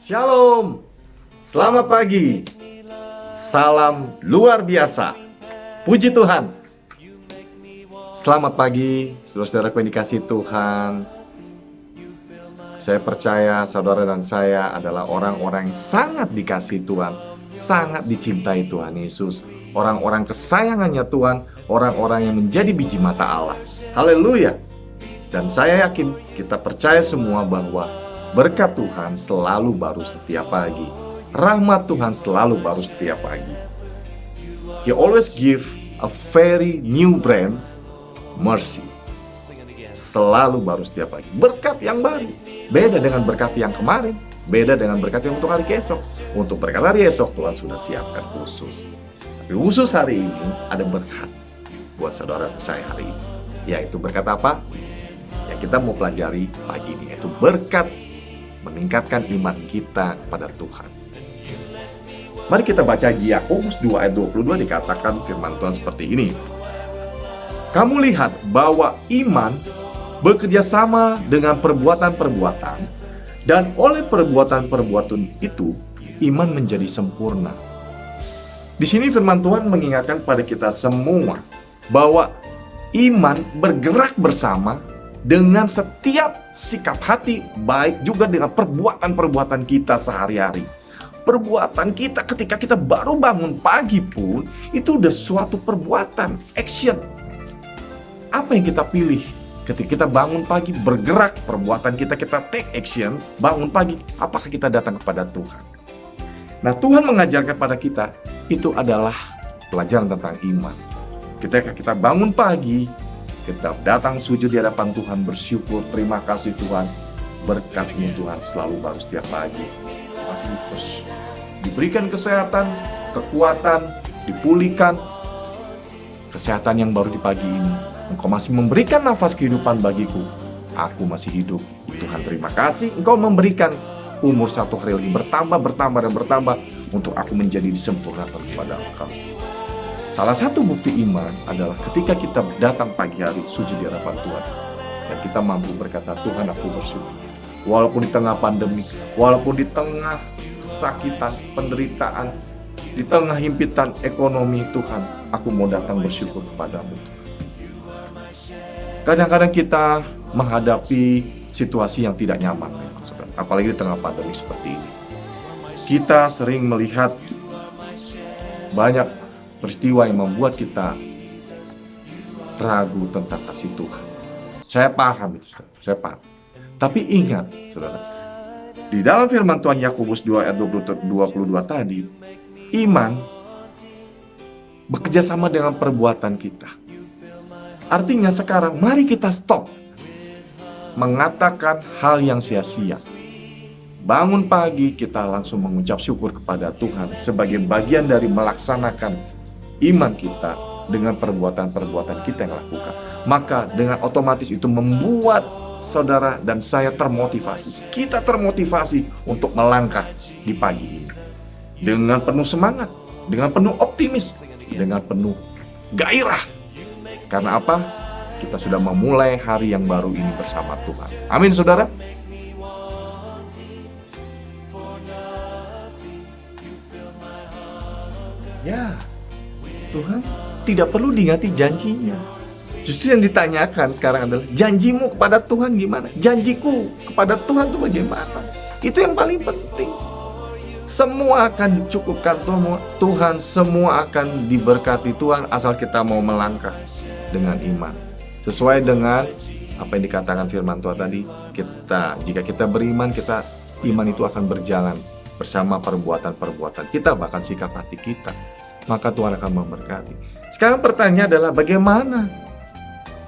Shalom, selamat pagi, salam luar biasa, puji Tuhan. Selamat pagi, saudara-saudaraku yang dikasihi Tuhan. Saya percaya saudara dan saya adalah orang-orang yang sangat dikasihi Tuhan, sangat dicintai Tuhan Yesus, orang-orang kesayangannya Tuhan, orang-orang yang menjadi biji mata Allah. Haleluya. Dan saya yakin kita percaya semua bahwa berkat Tuhan selalu baru setiap pagi. Rahmat Tuhan selalu baru setiap pagi. He always give a very new brand mercy. Selalu baru setiap pagi. Berkat yang baru. Beda dengan berkat yang kemarin. Beda dengan berkat yang untuk hari esok. Untuk berkat hari esok Tuhan sudah siapkan khusus. Tapi khusus hari ini ada berkat buat saudara saya hari ini. Yaitu berkat apa? Yang kita mau pelajari pagi ini. Yaitu berkat meningkatkan iman kita kepada Tuhan. Mari kita baca Yakobus 2 ayat 22, dikatakan firman Tuhan seperti ini. Kamu lihat bahwa iman bekerja sama dengan perbuatan-perbuatan, dan oleh perbuatan-perbuatan itu iman menjadi sempurna. Di sini firman Tuhan mengingatkan pada kita semua bahwa iman bergerak bersama dengan setiap sikap hati, baik juga dengan perbuatan-perbuatan kita sehari-hari. Perbuatan kita ketika kita baru bangun pagi pun, itu udah suatu perbuatan, action. Apa yang kita pilih ketika kita bangun pagi, bergerak, perbuatan kita take action, bangun pagi, apakah kita datang kepada Tuhan? Nah, Tuhan mengajarkan pada kita, itu adalah pelajaran tentang iman. Ketika kita bangun pagi, kita datang sujud di hadapan Tuhan, bersyukur, terima kasih Tuhan, berkat-Mu Tuhan selalu baru setiap pagi. Masih terus diberikan kesehatan, kekuatan, dipulihkan kesehatan yang baru di pagi ini. Engkau masih memberikan nafas kehidupan bagiku. Aku masih hidup. Tuhan, terima kasih. Engkau memberikan umur satu hari lagi bertambah untuk aku menjadi disempurnakan kepada Engkau. Salah satu bukti iman adalah ketika kita datang pagi hari sujud di hadapan Tuhan, dan kita mampu berkata, Tuhan, aku bersyukur. Walaupun di tengah pandemi, walaupun di tengah kesakitan, penderitaan, di tengah himpitan ekonomi, Tuhan, aku mau datang bersyukur kepadamu. Kadang-kadang kita menghadapi situasi yang tidak nyaman, apalagi di tengah pandemi seperti ini. Kita sering melihat banyak peristiwa yang membuat kita ragu tentang kasih Tuhan. Saya paham itu, saudara. Saya paham. Tapi ingat, saudara, di dalam firman Tuhan Yakobus 2 ayat 22 tadi, iman bekerja sama dengan perbuatan kita. Artinya sekarang mari kita stop mengatakan hal yang sia-sia. Bangun pagi kita langsung mengucap syukur kepada Tuhan sebagai bagian dari melaksanakan iman kita dengan perbuatan-perbuatan kita yang lakukan. Maka dengan otomatis itu membuat saudara dan saya termotivasi. Kita termotivasi untuk melangkah di pagi ini dengan penuh semangat, dengan penuh optimis, dengan penuh gairah. Karena apa? Kita sudah memulai hari yang baru ini bersama Tuhan. Amin, saudara. Ya, Tuhan tidak perlu diingati janjinya. Justru yang ditanyakan sekarang adalah janjimu kepada Tuhan gimana? Janjiku kepada Tuhan itu bagaimana? Itu yang paling penting. Semua akan dicukupkan Tuhan, semua akan diberkati Tuhan asal kita mau melangkah dengan iman. Sesuai dengan apa yang dikatakan firman Tuhan tadi, jika kita beriman, iman itu akan berjalan bersama perbuatan-perbuatan kita, bahkan sikap hati kita. Maka Tuhan akan memberkati. Sekarang pertanyaan adalah bagaimana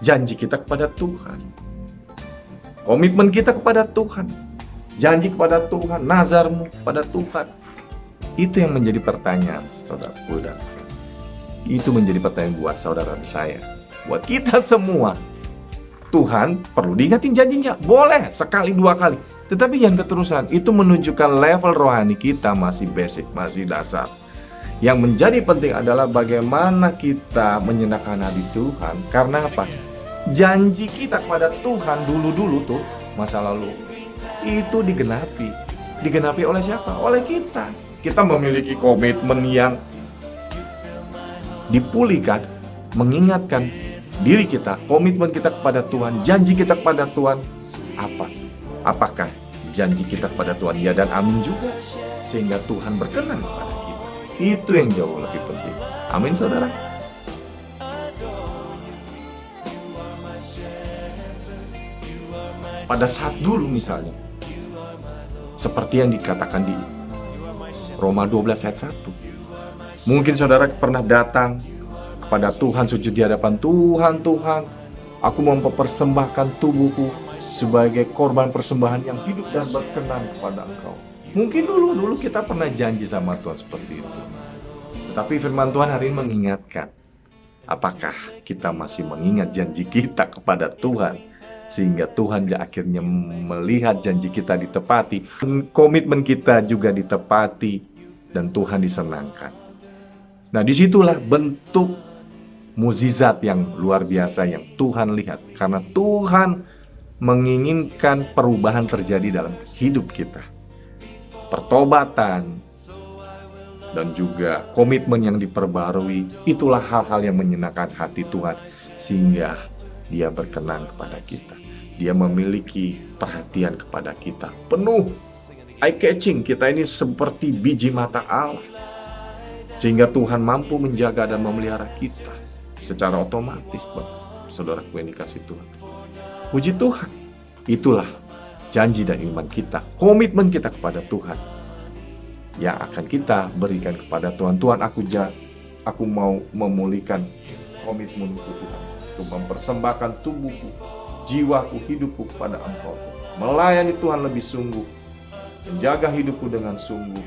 janji kita kepada Tuhan? Komitmen kita kepada Tuhan, janji kepada Tuhan, nazarmu kepada Tuhan. Itu yang menjadi pertanyaan saudaraku dan saya. Itu menjadi pertanyaan buat saudara dan saya, buat kita semua. Tuhan perlu diingatin janjinya, boleh sekali dua kali, tetapi jangan keterusan. Itu menunjukkan level rohani kita masih basic, masih dasar. Yang menjadi penting adalah bagaimana kita menyenangkan hati Tuhan. Karena apa? Janji kita kepada Tuhan dulu tuh, masa lalu, itu digenapi. digenapi oleh siapa? Oleh kita. Kita memiliki komitmen yang dipulihkan, mengingatkan diri kita, komitmen kita kepada Tuhan, janji kita kepada Tuhan. Apakah janji kita kepada Tuhan ya dan amin juga, sehingga Tuhan berkenan kepada kita? Itu yang jauh lebih penting. Amin, saudara. Pada saat dulu misalnya, seperti yang dikatakan di Roma 12 ayat 1. Mungkin saudara pernah datang kepada Tuhan, sujud di hadapan Tuhan. Tuhan, aku mempersembahkan tubuhku sebagai korban persembahan yang hidup dan berkenan kepada Engkau. Mungkin dulu kita pernah janji sama Tuhan seperti itu. Tetapi firman Tuhan hari ini mengingatkan, apakah kita masih mengingat janji kita kepada Tuhan, sehingga Tuhan akhirnya melihat janji kita ditepati, komitmen kita juga ditepati, dan Tuhan disenangkan. Nah, disitulah bentuk mukjizat yang luar biasa yang Tuhan lihat, karena Tuhan menginginkan perubahan terjadi dalam hidup kita, pertobatan, dan juga komitmen yang diperbarui. Itulah hal-hal yang menyenangkan hati Tuhan, sehingga Dia berkenan kepada kita. Dia memiliki perhatian kepada kita, penuh eye-catching. Kita ini seperti biji mata Allah, sehingga Tuhan mampu menjaga dan memelihara kita secara otomatis, saudaraku yang dikasih Tuhan. Puji Tuhan. Itulah janji dan iman kita, komitmen kita kepada Tuhan, yang akan kita berikan kepada Tuhan. Tuhan, aku mau memulihkan komitmenku, Tuhan, untuk mempersembahkan tubuhku, jiwaku, hidupku kepada Engkau, melayani Tuhan lebih sungguh, menjaga hidupku dengan sungguh,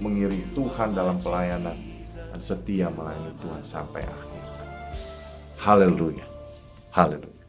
mengiring Tuhan dalam pelayanan, dan setia melayani Tuhan sampai akhir. Haleluya, haleluya.